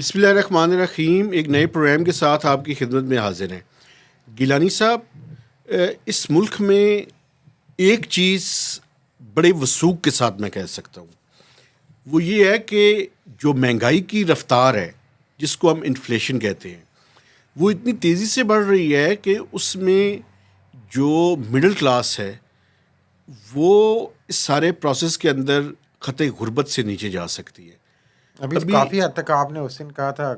بسم اللہ الرحمن الرحیم. ایک نئے پروگرام کے ساتھ آپ کی خدمت میں حاضر ہیں. گیلانی صاحب, اس ملک میں ایک چیز بڑے وثوق کے ساتھ میں کہہ سکتا ہوں, وہ یہ ہے کہ جو مہنگائی کی رفتار ہے جس کو ہم انفلیشن کہتے ہیں, وہ اتنی تیزی سے بڑھ رہی ہے کہ اس میں جو مڈل کلاس ہے وہ اس سارے پروسیس کے اندر خطے غربت سے نیچے جا سکتی ہے. ابھی کافی حد تک آپ نے اس دن کہا تھا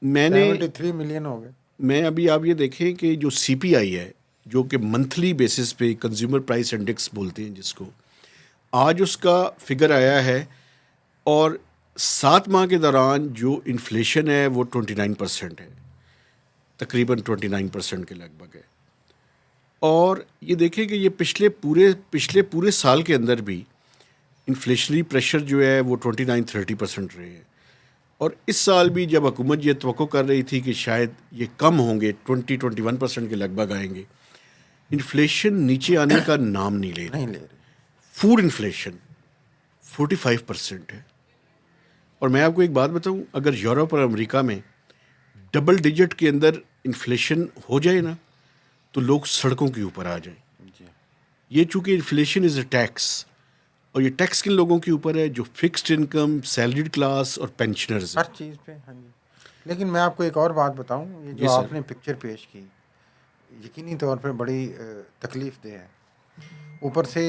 میں نے 73 ملین ہو گئے. میں ابھی آپ یہ دیکھیں کہ جو سی پی آئی ہے, جو کہ منتھلی بیسس پہ کنزیومر پرائس انڈیکس بولتے ہیں جس کو, آج اس کا فگر آیا ہے اور 7 ماہ کے دوران جو انفلیشن ہے وہ 29% ہے, تقریباً 29% کے لگ بھگ ہے. اور یہ دیکھیں کہ یہ پچھلے پورے سال کے اندر بھی انفلیشنری پریشر جو ہے وہ 29-30% رہے ہیں. اور اس سال بھی جب حکومت یہ توقع کر رہی تھی کہ شاید یہ کم ہوں گے, 20-21% کے لگ بھگ آئیں گے, انفلیشن نیچے آنے کا نام نہیں لے رہی. فوڈ انفلیشن 45% ہے. اور میں آپ کو ایک بات بتاؤں, اگر یورپ اور امریکہ میں ڈبل ڈیجٹ کے اندر انفلیشن ہو جائے نا تو لوگ سڑکوں کے اوپر آ جائیں. یہ چونکہ انفلیشن از اے ٹیکس, اور یہ ٹیکس کن لوگوں کے اوپر ہے جو فکسڈ انکم, سیلریڈ کلاس اور پینشنرز, ہر چیز پہ. ہاں جی. لیکن میں آپ کو ایک اور بات بتاؤں, یہ جو آپ نے پکچر پیش کی یقینی طور پہ بڑی تکلیف دہ ہے. اوپر سے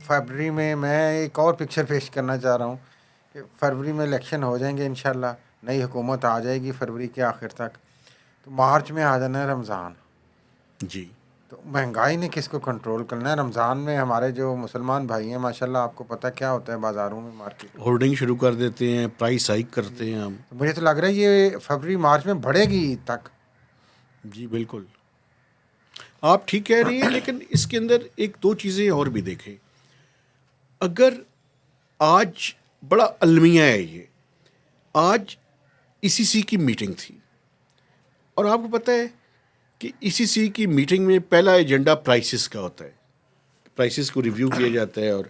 فروری میں ایک اور پکچر پیش کرنا چاہ رہا ہوں کہ فروری میں الیکشن ہو جائیں گے انشاءاللہ, نئی حکومت آ جائے گی فروری کے آخر تک, تو مارچ میں آ جانا ہے رمضان. جی, تو مہنگائی نے کس کو کنٹرول کرنا ہے؟ رمضان میں ہمارے جو مسلمان بھائی ہیں ماشاءاللہ آپ کو پتہ کیا ہوتا ہے بازاروں میں, مارکیٹ میں ہورڈنگ شروع کر دیتے ہیں, پرائس ہائک کرتے ہیں ہم. تو مجھے تو لگ رہا ہے یہ فروری مارچ میں بڑھے گی عید تک. جی بالکل, آپ ٹھیک کہہ رہی ہیں. لیکن اس کے اندر ایک دو چیزیں اور بھی دیکھیں. اگر آج بڑا المیہ ہے یہ, آج ای سی سی کی میٹنگ تھی, اور آپ کو پتہ ہے کہ ای سی سی کی میٹنگ میں پہلا ایجنڈا پرائسز کا ہوتا ہے, پرائسز کو ریویو کیا جاتا ہے. اور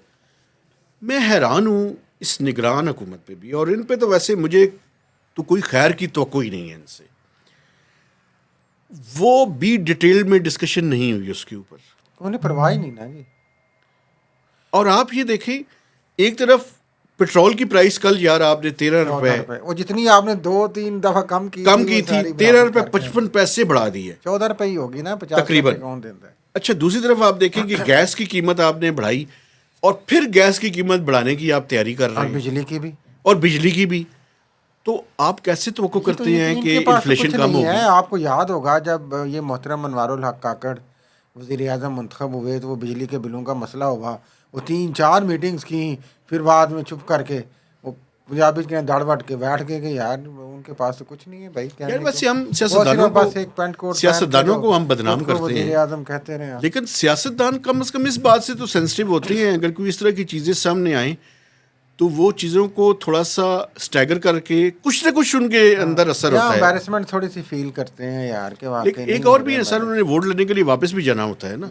میں حیران ہوں اس نگران حکومت پہ بھی, اور ان پہ تو ویسے مجھے تو کوئی خیر کی توقع ہی نہیں ہے ان سے. وہ بھی ڈیٹیل میں ڈسکشن نہیں ہوئی اس کے اوپر, انہیں پرواہ ہی نہیں نا جی. اور آپ یہ دیکھیں, ایک طرف پیٹرول کی پرائس کل یار آپ نے 13 روپے, وہ جتنی آپ نے 2-3 دفعہ کم کی تھی, 13 روپے 55 پیسے بڑھا دی ہے, 14 روپے ہی ہوگی نا, 50 تقریباً. روپے کون دیتا ہے. اچھا, دوسری طرف آپ دیکھیں کہ گیس کی قیمت آپ نے بڑھائی, اور پھر گیس کی قیمت بڑھانے کی آپ تیاری کر رہے اور ہیں, بجلی کی بھی, اور بجلی کی بھی. تو آپ کیسے توقع کرتے ہیں کہ انفلیشن کم ہوگی؟ آپ کو یاد ہوگا جب یہ محترم انوار الحق کاکڑ وزیر اعظم منتخب ہوئے تو وہ بجلی کے بلوں کا مسئلہ ہوا, وہ 3-4 میٹنگز کی, پھر بعد میں چپ کر کے وہ پنجابی کے داڑ وٹ کے بیٹھ گئے کہ یار ان کے پاس تو کچھ نہیں ہے بھائی یار کہنے ویسے ہم کو, بس ایک پینٹ کوٹ سیاستدانوں کو ہم بدنام کرتے وزیر ہیں, اعظم کہتے رہے. لیکن سیاستدان کم از کم اس بات سے تو سینسٹیو ہوتے ہیں. اگر کوئی اس طرح کی چیزیں سامنے آئیں تو وہ چیزوں کو تھوڑا سا اسٹیگر کر کے کچھ نہ کچھ ان کے اندر اثر ہوتا ہے. امبیرسمنٹ تھوڑی سی فیل کرتے ہیں یار کہ واقعی ایک اور بھی ہے سر, انہوں نے ووٹ لینے کے لیے واپس بھی جانا ہوتا ہے نا.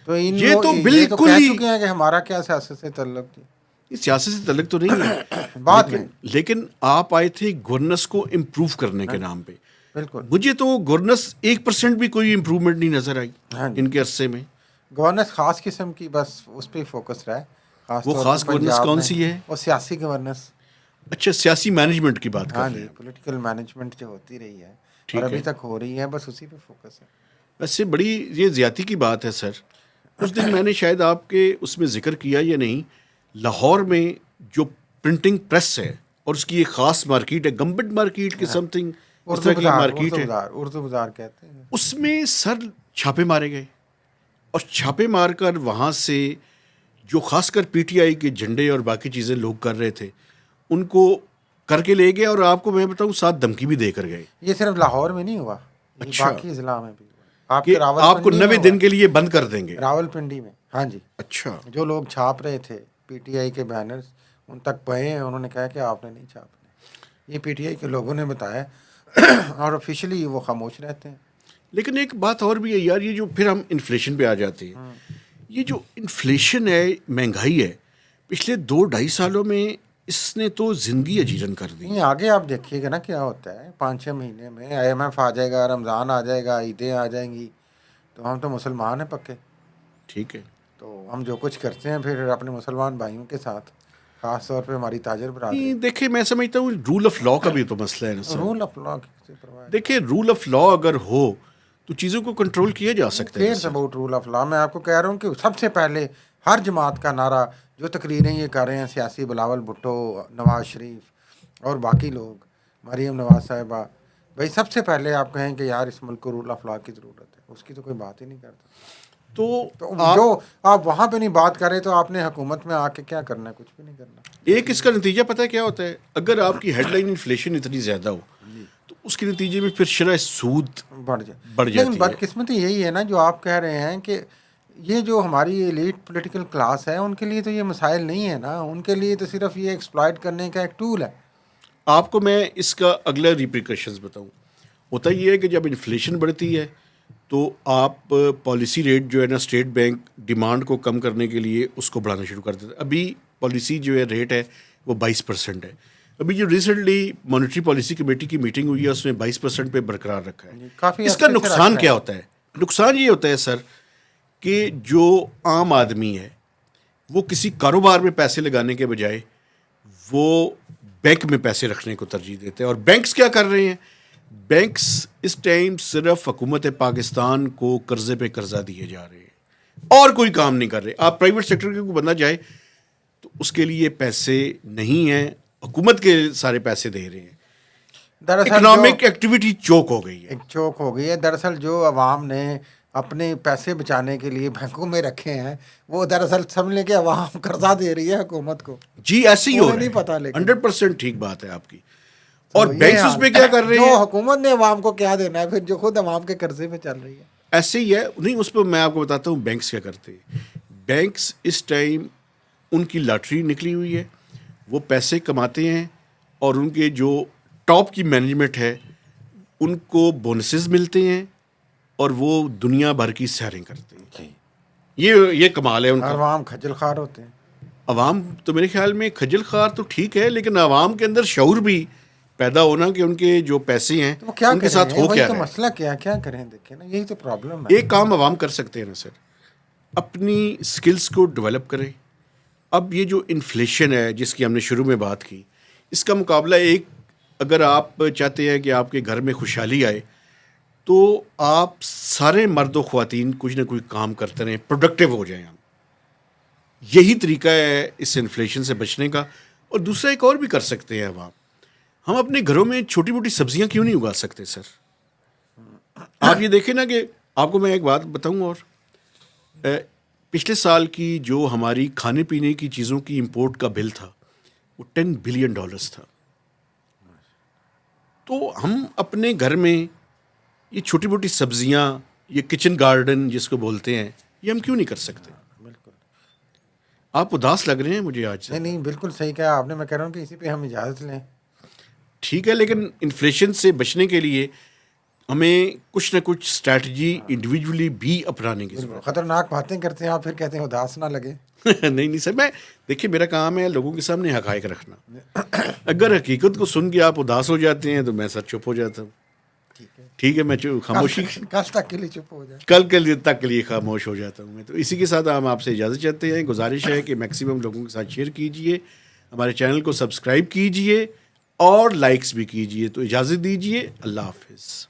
تو یہ تو بالکل کہہ ہی چکے ہیں کہ ہمارا کیا سیاست سے تعلق تھی. یہ سیاست سے تعلق تو نہیں ہے بعد میں, لیکن آپ آئے تھے گورننس کو امپروو کرنے کے نام پہ. بالکل, مجھے تو گورننس 1% بھی کوئی امپروومنٹ نہیں نظر آئی ان کے عرصے میں. گورننس خاص قسم کی, بس اس پہ فوکس رہا ہے. وہ خاص گورننس کون سی ہے؟ وہ سیاسی گورننس. اچھا, سیاسی مینجمنٹ کی بات کر رہے ہیں. پولیٹیکل مینجمنٹ جو ہوتی رہی ہے اور ابھی تک ہو رہی ہے, بس اسی پہ فوکس ہے. ویسے بڑی یہ زیادتی کی بات ہے سر. اس دن میں نے شاید آپ کے اس میں ذکر کیا یا نہیں, لاہور میں جو پرنٹنگ پریس ہے اور اس کی ایک خاص مارکیٹ ہے, گمبٹ مارکیٹ کے سم تھنگ اس طرح کی مارکیٹ ہے, اردو بازار کہتے ہیں. اس میں سر چھاپے مارے گئے, اور چھاپے مار کر وہاں سے جو خاص کر پی ٹی آئی کے جھنڈے اور باقی چیزیں لوگ کر رہے تھے ان کو کر کے لے گئے, اور آپ کو میں بتاؤں ساتھ دھمکی بھی دے کر گئے. یہ صرف لاہور میں نہیں ہوا, باقی اضلاع میں بھی ہوا. آپ کو 90 دن کے لیے بند کر دیں گے راول پنڈی میں. ہاں جی. اچھا, جو لوگ چھاپ رہے تھے پی ٹی آئی کے بینرز ان تک پہنچے ہیں, انہوں نے کہا کہ آپ نے نہیں چھاپنے. یہ پی ٹی آئی کے لوگوں نے بتایا, اور آفیشلی وہ خاموش رہتے ہیں. لیکن ایک بات اور بھی ہے یار, یہ جو پھر ہم انفلیشن پہ آ جاتے ہیں. یہ جو انفلیشن ہے, مہنگائی ہے, پچھلے 2-2.5 سالوں میں اس نے تو زندگی اجیرن کر دی. نہیں آگے آپ دیکھیے گا نا کیا ہوتا ہے 5-6 مہینے میں IMF آ جائے گا, رمضان آ جائے گا, عیدیں آ جائیں گی, تو ہم تو مسلمان ہیں پکے, ٹھیک ہے, تو ہم جو کچھ کرتے ہیں پھر اپنے مسلمان بھائیوں کے ساتھ, خاص طور پہ ہماری تاجر برادری. دیکھیں میں سمجھتا ہوں رول آف لا کا بھی تو مسئلہ ہے نا سر. رول آف لا سے پرواہ دیکھیں رول آف لا اگر ہو تو چیزوں کو کنٹرول کیا جا سکتا ہے. Cares about rule of law. میں آپ کو کہہ رہا ہوں کہ سب سے پہلے ہر جماعت کا نعرہ جو تقریریں یہ کر رہے ہیں سیاسی, بلاول بھٹو, نواز شریف اور باقی لوگ, مریم نواز صاحبہ, بھائی سب سے پہلے آپ کہیں کہ یار اس ملک کو رول آف لا کی ضرورت ہے, اس کی تو کوئی بات ہی نہیں کرتا. تو جو آپ وہاں پہ نہیں بات کریں تو آپ نے حکومت میں آ کے کیا کرنا ہے, کچھ بھی نہیں کرنا. ایک اس کا نتیجہ پتہ ہے کیا ہوتا ہے, اگر آپ کی ہیڈ لائن انفلیشن اتنی زیادہ ہو تو اس کے نتیجے میں پھر شرح سود بڑھ جاتی لیکن ہے. بدقسمتی یہی ہے نا جو آپ کہہ رہے ہیں کہ یہ جو ہماری ایلیٹ پولیٹیکل کلاس ہے ان کے لیے تو یہ مسائل نہیں ہے نا, ان کے لیے تو صرف یہ ایکسپلائٹ کرنے کا ایک ٹول ہے. آپ کو میں اس کا اگلا ریپریکاشنز بتاؤں. ہوتا یہ ہے کہ جب انفلیشن بڑھتی ہے تو آپ پالیسی ریٹ جو ہے نا اسٹیٹ بینک ڈیمانڈ کو کم کرنے کے لیے اس کو بڑھانا شروع کر دیتا ہے. ابھی پالیسی جو ہے ریٹ ہے وہ 22% ہے. ابھی جو ریسنٹلی مانیٹری پالیسی کمیٹی کی میٹنگ ہوئی ہے اس میں 22% پہ برقرار رکھا ہے. کافی اس کا نقصان کیا ہوتا ہے؟ نقصان یہ ہوتا ہے سر کہ جو عام آدمی ہے وہ کسی کاروبار میں پیسے لگانے کے بجائے وہ بینک میں پیسے رکھنے کو ترجیح دیتے ہیں. اور بینکس کیا کر رہے ہیں؟ بینکس اس ٹائم صرف حکومت پاکستان کو قرضے پہ قرضہ دیے جا رہے ہیں اور کوئی کام نہیں کر رہے. آپ پرائیویٹ سیکٹر کے کوئی بندہ جائے تو اس کے لیے پیسے نہیں ہیں, حکومت کے سارے پیسے دے رہے ہیں. اکنامک ایکٹیویٹی چوک ہو گئی ہے. چوک ہو گئی ہے. دراصل جو عوام نے اپنے پیسے بچانے کے لیے بینکوں میں رکھے ہیں وہ دراصل سمجھ لیں کہ عوام قرضہ دے رہی ہے حکومت کو. جی ایسے ہی ہو رہا ہے. نہیں پتا, لیکن 100% ٹھیک بات ہے آپ کی. اور بینکس اس پہ کیا کر رہے ہیں؟ جو حکومت نے عوام کو کیا دینا ہے پھر جو خود عوام کے قرضے میں چل رہی ہے. ایسے ہی ہے. نہیں اس پہ میں آپ کو بتاتا ہوں بینکس کیا کرتے ہیں. بینکس اس ٹائم ان کی لاٹری نکلی ہوئی ہے, وہ پیسے کماتے ہیں اور ان کے جو ٹاپ کی مینجمنٹ ہے ان کو بونسز ملتے ہیں اور وہ دنیا بھر کی سیریں کرتے ہیں. یہ کمال ہے ان کا. عوام خجل خوار ہوتے ہیں. عوام تو میرے خیال میں خجل خوار تو ٹھیک ہے, لیکن عوام کے اندر شعور بھی پیدا ہونا کہ ان کے جو پیسے ہیں ان کے ساتھ ہو کیا رہا ہے. مسئلہ کیا کریں, دیکھیں نا یہی تو پرابلم ہے. ایک کام عوام کر سکتے ہیں نا سر, اپنی سکلز کو ڈیولپ کریں. اب یہ جو انفلیشن ہے جس کی ہم نے شروع میں بات کی, اس کا مقابلہ ایک, اگر آپ چاہتے ہیں کہ آپ کے گھر میں خوشحالی آئے تو آپ سارے مرد و خواتین کچھ نہ کچھ کام کرتے رہیں, پروڈکٹیو ہو جائیں. یہی طریقہ ہے اس انفلیشن سے بچنے کا. اور دوسرا ایک اور بھی کر سکتے ہیں عوام, ہم اپنے گھروں میں چھوٹی موٹی سبزیاں کیوں نہیں اگا سکتے سر؟ آپ یہ دیکھیں نا کہ آپ کو میں ایک بات بتاؤں, اور پچھلے سال کی جو ہماری کھانے پینے کی چیزوں کی امپورٹ کا بل تھا وہ $10 بلین تھا. تو ہم اپنے گھر میں یہ چھوٹی موٹی سبزیاں, یہ کچن گارڈن جس کو بولتے ہیں, یہ ہم کیوں نہیں کر سکتے؟ بالکل. آپ اداس لگ رہے ہیں مجھے آج سے. نہیں بالکل صحیح کہا آپ نے. میں کہہ رہا ہوں کہ اسی پہ ہم اجازت لیں. ٹھیک ہے, لیکن انفلیشن سے بچنے کے لیے ہمیں کچھ نہ کچھ اسٹریٹجی انڈیویجولی بھی اپنانے کی ضرورت ہے. خطرناک باتیں کرتے ہیں آپ, پھر کہتے ہیں اداس نہ لگے. نہیں سر, میں دیکھیے میرا کام ہے لوگوں کے سامنے حقائق رکھنا. اگر حقیقت کو سن کے آپ اداس ہو جاتے ہیں تو میں سر چپ ہو جاتا ہوں. ٹھیک ہے, میں خاموشی کل تک کے لیے چپ ہو جائے, کل کے لیے تک کے لیے خاموش ہو جاتا ہوں میں. تو اسی کے ساتھ ہم آپ سے اجازت چاہتے ہیں. گزارش ہے کہ میکسیمم لوگوں کے ساتھ شیئر کیجئے, ہمارے چینل کو سبسکرائب کیجئے اور لائکس بھی کیجئے. تو اجازت دیجئے, اللہ حافظ.